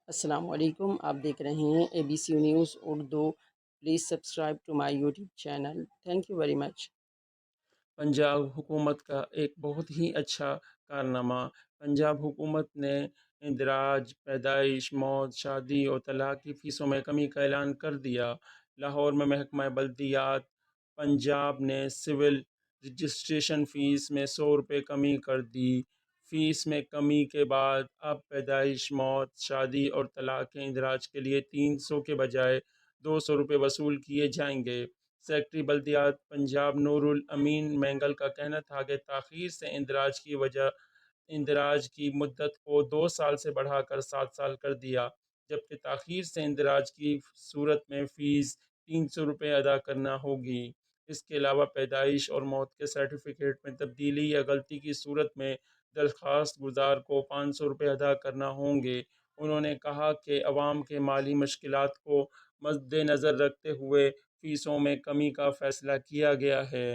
السلام علیکم، آپ دیکھ رہے ہیں ABC news Urdu. Please subscribe to my YouTube channel. Thank you very much. Punjab حکومت کا ایک بہت ہی اچھا کارنامہ۔ پنجاب حکومت نے اندراج، پیدائش، موت، شادی اور طلاق کی فیسوں میں کمی کا اعلان کر دیا۔ لاہور میں محکمہ بلدیات پنجاب نے سول رجسٹریشن فیس میں 100 روپے کمی کر دی۔ فیس میں کمی کے بعد اب پیدائش، موت، شادی اور طلاق کے اندراج کے لیے 300 کے بجائے 200 روپے وصول کیے جائیں گے۔ سیکرٹری بلدیات پنجاب نور الامین مینگل کا کہنا تھا کہ تاخیر سے اندراج کی مدت کو 2 سال سے بڑھا کر 7 سال کر دیا، جبکہ تاخیر سے اندراج کی صورت میں فیس 300 روپے ادا کرنا ہوگی۔ اس کے علاوہ پیدائش اور موت کے سرٹیفکیٹ میں تبدیلی یا غلطی کی صورت میں درخواست گزار کو 500 روپے ادا کرنا ہوں گے۔ انہوں نے کہا کہ عوام کے مالی مشکلات کو مد نظر رکھتے ہوئے فیسوں میں کمی کا فیصلہ کیا گیا ہے۔